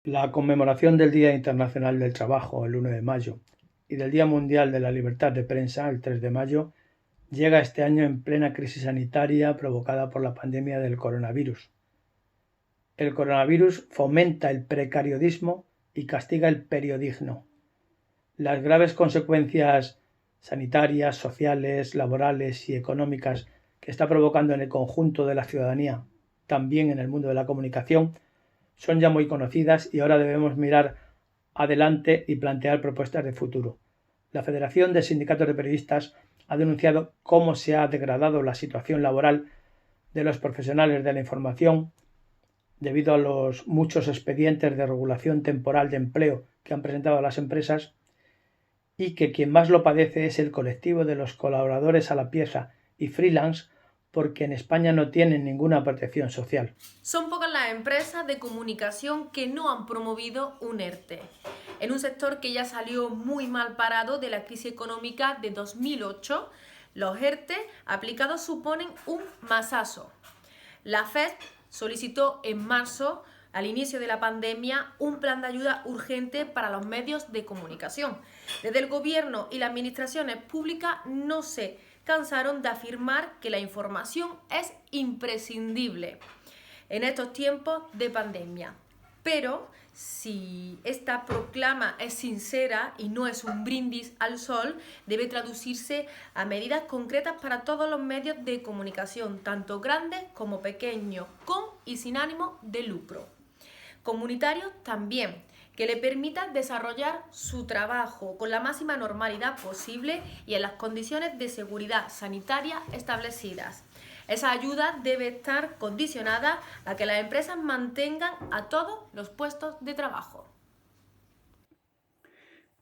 La conmemoración del Día Internacional del Trabajo, el 1 de mayo, y del Día Mundial de la Libertad de Prensa, el 3 de mayo, llega este año en plena crisis sanitaria provocada por la pandemia del coronavirus. El coronavirus fomenta el precariodismo y castiga el periodismo. Las graves consecuencias sanitarias, sociales, laborales y económicas que está provocando en el conjunto de la ciudadanía, también en el mundo de la comunicación, son ya muy conocidas y ahora debemos mirar adelante y plantear propuestas de futuro. La Federación de Sindicatos de Periodistas ha denunciado cómo se ha degradado la situación laboral de los profesionales de la información debido a los muchos expedientes de regulación temporal de empleo que han presentado las empresas y que quien más lo padece es el colectivo de los colaboradores a la pieza y freelance porque en España no tienen ninguna protección social. Son pocas las empresas de comunicación que no han promovido un ERTE, en un sector que ya salió muy mal parado de la crisis económica de 2008. Los ERTE aplicados suponen un masazo. La FED solicitó en marzo, al inicio de la pandemia, un plan de ayuda urgente para los medios de comunicación. Desde el gobierno y las administraciones públicas no se cansaron de afirmar que la información es imprescindible en estos tiempos de pandemia. Pero si esta proclama es sincera y no es un brindis al sol, debe traducirse a medidas concretas para todos los medios de comunicación, tanto grandes como pequeños, con y sin ánimo de lucro. Comunitarios también, que le permitan desarrollar su trabajo con la máxima normalidad posible y en las condiciones de seguridad sanitaria establecidas. Esa ayuda debe estar condicionada a que las empresas mantengan a todos los puestos de trabajo.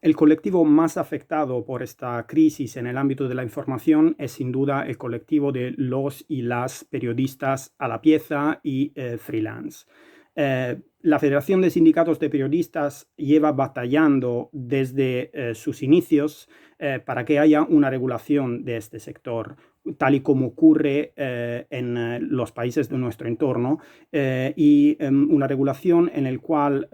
El colectivo más afectado por esta crisis en el ámbito de la información es sin duda el colectivo de los y las periodistas a la pieza y freelance. La Federación de Sindicatos de Periodistas lleva batallando desde sus inicios para que haya una regulación de este sector, tal y como ocurre en los países de nuestro entorno, y una regulación en la cual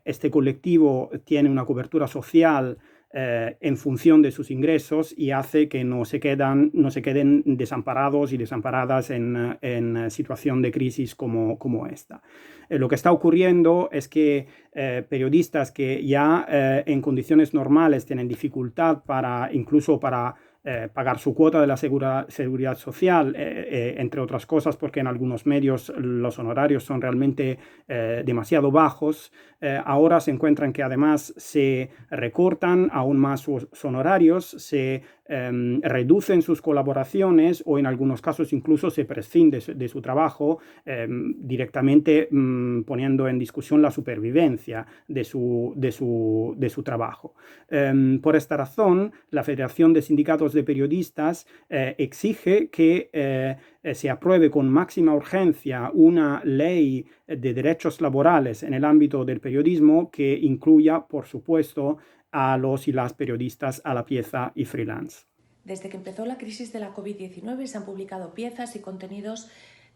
este colectivo tiene una cobertura social en función de sus ingresos y hace que no se queden desamparados y desamparadas en situación de crisis como esta. Lo que está ocurriendo es que periodistas que ya en condiciones normales tienen dificultad incluso para pagar su cuota de la seguridad social, entre otras cosas porque en algunos medios los honorarios son realmente demasiado bajos, ahora se encuentran que además se recortan aún más sus honorarios, se reducen sus colaboraciones o en algunos casos incluso se prescinde de su trabajo, directamente poniendo en discusión la supervivencia de su trabajo. Por esta razón, la Federación de Sindicatos de Periodistas exige que se apruebe con máxima urgencia una ley de derechos laborales en el ámbito del periodismo que incluya, por supuesto, a los y las periodistas a la pieza y freelance. Desde que empezó la crisis de la COVID-19 se han publicado piezas y contenidos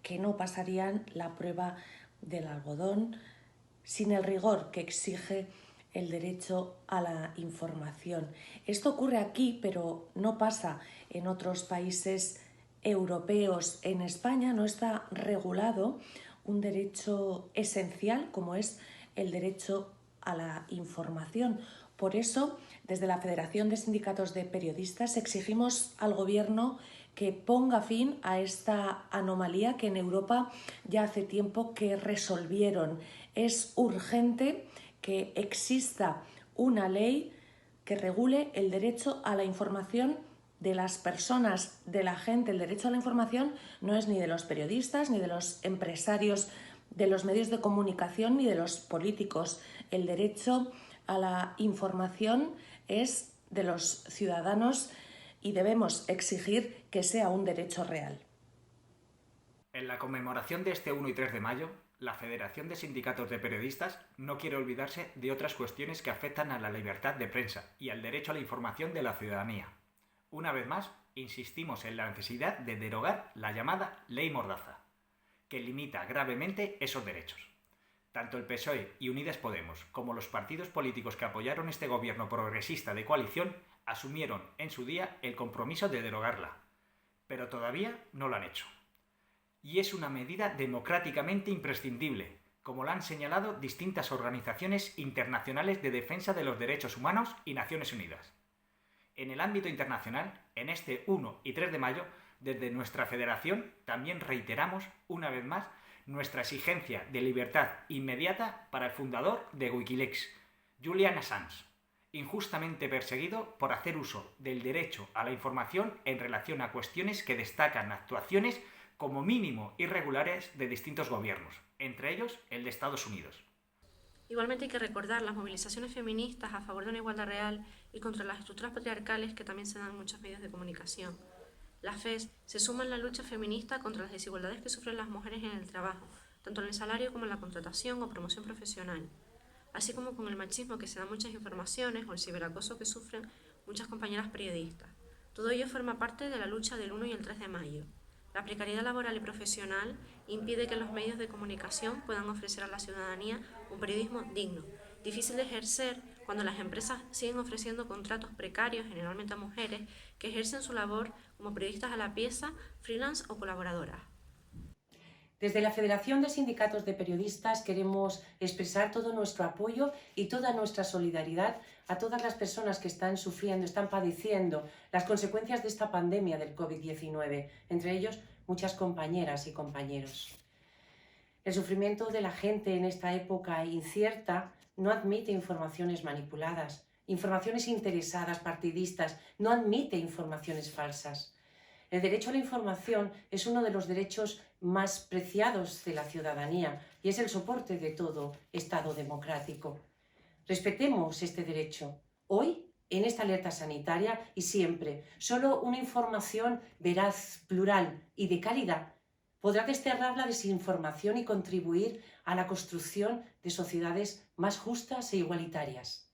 que no pasarían la prueba del algodón sin el rigor que exige el derecho a la información. Esto ocurre aquí, pero no pasa en otros países europeos. En España no está regulado un derecho esencial como es el derecho a la información. Por eso, desde la Federación de Sindicatos de Periodistas exigimos al Gobierno que ponga fin a esta anomalía que en Europa ya hace tiempo que resolvieron. Es urgente que exista una ley que regule el derecho a la información de las personas, de la gente. El derecho a la información no es ni de los periodistas, ni de los empresarios de los medios de comunicación, ni de los políticos. El derecho a la información es de los ciudadanos y debemos exigir que sea un derecho real. En la conmemoración de este 1 y 3 de mayo, la Federación de Sindicatos de Periodistas no quiere olvidarse de otras cuestiones que afectan a la libertad de prensa y al derecho a la información de la ciudadanía. Una vez más, insistimos en la necesidad de derogar la llamada Ley Mordaza, que limita gravemente esos derechos. Tanto el PSOE y Unidas Podemos como los partidos políticos que apoyaron este gobierno progresista de coalición asumieron en su día el compromiso de derogarla, pero todavía no lo han hecho. Y es una medida democráticamente imprescindible, como lo han señalado distintas organizaciones internacionales de defensa de los derechos humanos y Naciones Unidas. En el ámbito internacional, en este 1 y 3 de mayo, desde nuestra federación también reiteramos una vez más nuestra exigencia de libertad inmediata para el fundador de Wikileaks, Julian Assange, injustamente perseguido por hacer uso del derecho a la información en relación a cuestiones que destacan actuaciones como mínimo irregulares de distintos gobiernos, entre ellos el de Estados Unidos. Igualmente hay que recordar las movilizaciones feministas a favor de una igualdad real y contra las estructuras patriarcales que también se dan en muchos medios de comunicación. La FES se suma en la lucha feminista contra las desigualdades que sufren las mujeres en el trabajo, tanto en el salario como en la contratación o promoción profesional, así como con el machismo que se da muchas informaciones o el ciberacoso que sufren muchas compañeras periodistas. Todo ello forma parte de la lucha del 1 y el 3 de mayo. La precariedad laboral y profesional impide que los medios de comunicación puedan ofrecer a la ciudadanía un periodismo digno, difícil de ejercer cuando las empresas siguen ofreciendo contratos precarios, generalmente a mujeres, que ejercen su labor como periodistas a la pieza, freelance o colaboradoras. Desde la Federación de Sindicatos de Periodistas queremos expresar todo nuestro apoyo y toda nuestra solidaridad a todas las personas que están sufriendo, están padeciendo las consecuencias de esta pandemia del COVID-19, entre ellos muchas compañeras y compañeros. El sufrimiento de la gente en esta época incierta no admite informaciones manipuladas, informaciones interesadas, partidistas, no admite informaciones falsas. El derecho a la información es uno de los derechos más preciados de la ciudadanía y es el soporte de todo Estado democrático. Respetemos este derecho. Hoy, en esta alerta sanitaria y siempre, solo una información veraz, plural y de calidad podrá desterrar la desinformación y contribuir a la construcción de sociedades más justas e igualitarias.